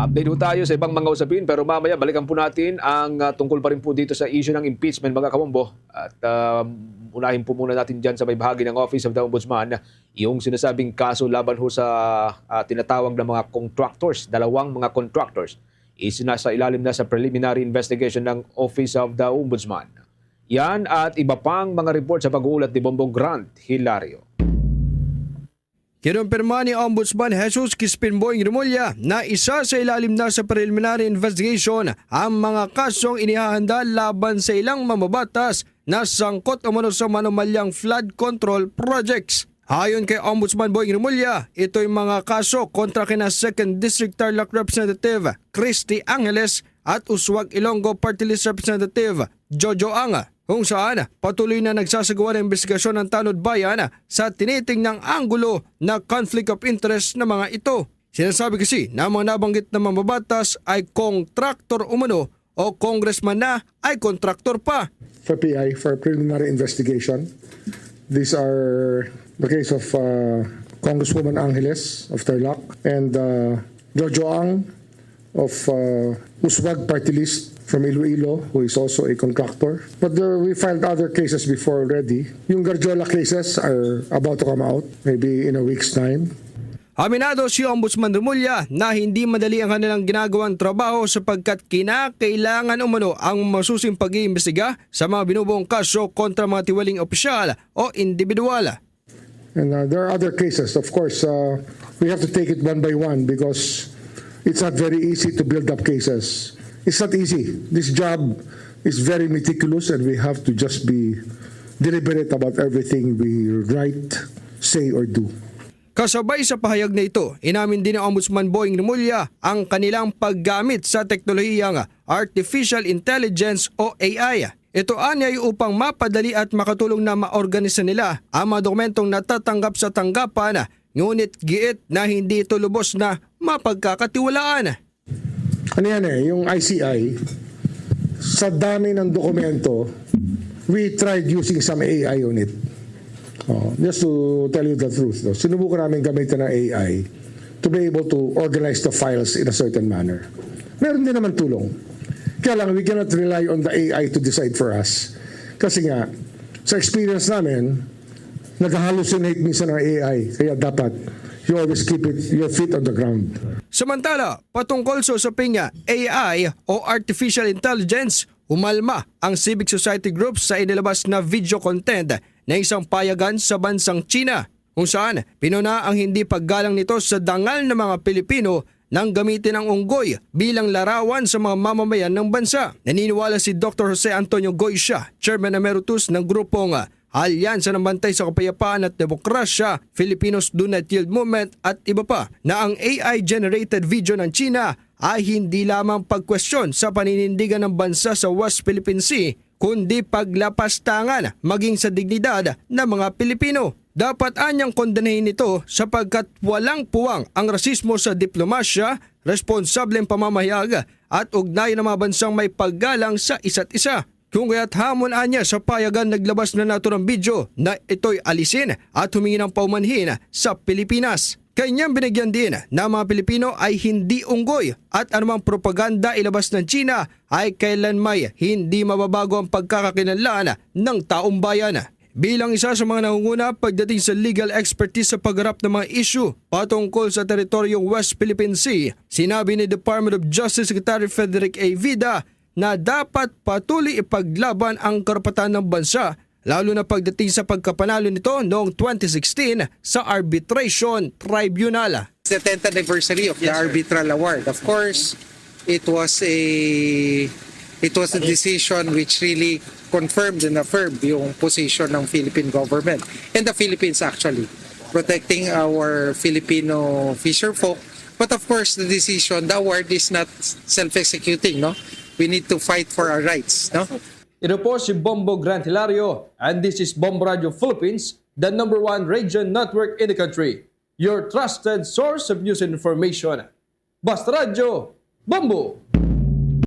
Update po tayo sa ibang mga usapin pero mamaya balikan po natin ang tungkol pa rin po dito sa issue ng impeachment mga kabombo. At unahin po muna natin dyan sa may bahagi ng Office of the Ombudsman yung sinasabing kaso laban ho sa tinatawag na mga contractors, dalawang mga contractors. Isinasa ilalim na sa preliminary investigation ng Office of the Ombudsman. Yan at iba pang mga report sa pag-uulat ni Bombong Grant Hilario. Kinumpirma ni Ombudsman Jesus Crispin Boying Remulla na isa sa ilalim na sa preliminary investigation ang mga kasong inihahanda laban sa ilang mamabatas na sangkot umano sa manumalyang flood control projects. Ayon kay Ombudsman Boying Remulla, ito'y mga kaso kontra kina 2nd District Tarlac Representative Christy Angeles at Uswag Ilonggo Party List Representative Jojo Anga, kung saan patuloy na nagsasagawa ng investigasyon ng Tanod Bayan sa tinitingnang anggulo na conflict of interest ng mga ito. Sinasabi kasi na mga nabanggit na mamabatas ay kontraktor umano o congressman na ay kontraktor pa. For PI, for preliminary investigation, these are the case of Congresswoman Angeles of Tarlac and Jojo Ang of Uswag Party List from Iloilo, who is also a contractor. But we filed other cases before already. Yung Garjola cases are about to come out, maybe in a week's time. Aminado si Ombudsman Remulla na hindi madali ang kanilang ginagawang trabaho sapagkat kinakailangan umano ang masusing pag-iimbestiga sa mga binubuong kaso kontra mga tiwaling opisyal o individual. And there are other cases. Of course, we have to take it one by one because it's not very easy to build up cases. It's not easy. This job is very meticulous and we have to just be deliberate about everything we write, say, or do. Kasabay sa pahayag na ito, inamin din ng Ombudsman Boying Remulla ang kanilang paggamit sa teknolohiyang Artificial Intelligence o AI. Ito anyay upang mapadali at makatulong na maorganisa nila ang mga dokumentong natatanggap sa tanggapan, ngunit giit na hindi ito lubos na mapagkakatiwalaan. Ano yan yung ICI, sa dami ng dokumento, we tried using some AI on it. Just to tell you the truth, sinubukan namin gamitin ng AI to be able to organize the files in a certain manner. Meron din naman tulong. Kaya lang, we cannot rely on the AI to decide for us. Kasi nga, sa experience namin, nag-hallucinate minsan ng AI. Kaya dapat, you always keep your feet on the ground. Samantala, patungkol sa usaping AI o Artificial Intelligence, umalma ang civic society groups sa inilabas na video content na isang payagan sa bansang China, kung saan pinuna ang hindi paggalang nito sa dangal ng mga Pilipino nang gamitin ang unggoy bilang larawan sa mga mamamayan ng bansa. Naniniwala si Dr. Jose Antonio Goysia, Chairman Emeritus ng grupong Alyansa ng Bantay sa Kapayapaan at Demokrasya, Filipinos Do Not Yield Movement at iba pa, na ang AI-generated video ng China ay hindi lamang pagkwestiyon sa paninindigan ng bansa sa West Philippine Sea, kundi paglapastangan maging sa dignidad ng mga Pilipino. Dapat anyang kondenahin ito sapagkat walang puwang ang rasismo sa diplomasya, responsableng pamamahayag at ugnayan ng mga bansang may paggalang sa isa't isa. Kung kaya't hamon anya sa payagan naglabas na nato ng video na ito'y alisin at humingi ng paumanhin sa Pilipinas. Kanyang binigyan din na mga Pilipino ay hindi unggoy at anumang propaganda ilabas ng China ay kailanmay hindi mababago ang pagkakakilanlan ng taong bayan. Bilang isa sa mga nangunguna pagdating sa legal expertise sa pagharap ng mga issue patungkol sa teritoryong West Philippine Sea, sinabi ni Department of Justice Secretary Frederick A. Vida na dapat patuloy ipaglaban ang karapatan ng bansa, lalo na pagdating sa pagkapanalo nito noong 2016 sa Arbitration Tribunal. It's the 10th anniversary of the arbitral award. Of course, it was a decision which really confirmed and affirmed yung position ng Philippine government and the Philippines actually protecting our Filipino fisher folk. But of course, the decision, the award is not self-executing, no? We need to fight for our rights, no? Ito po si Bombo Grant Hilario and this is Bombo Radio Philippines, the #1 radio network in the country. Your trusted source of news and information. Basta Radio, Bombo!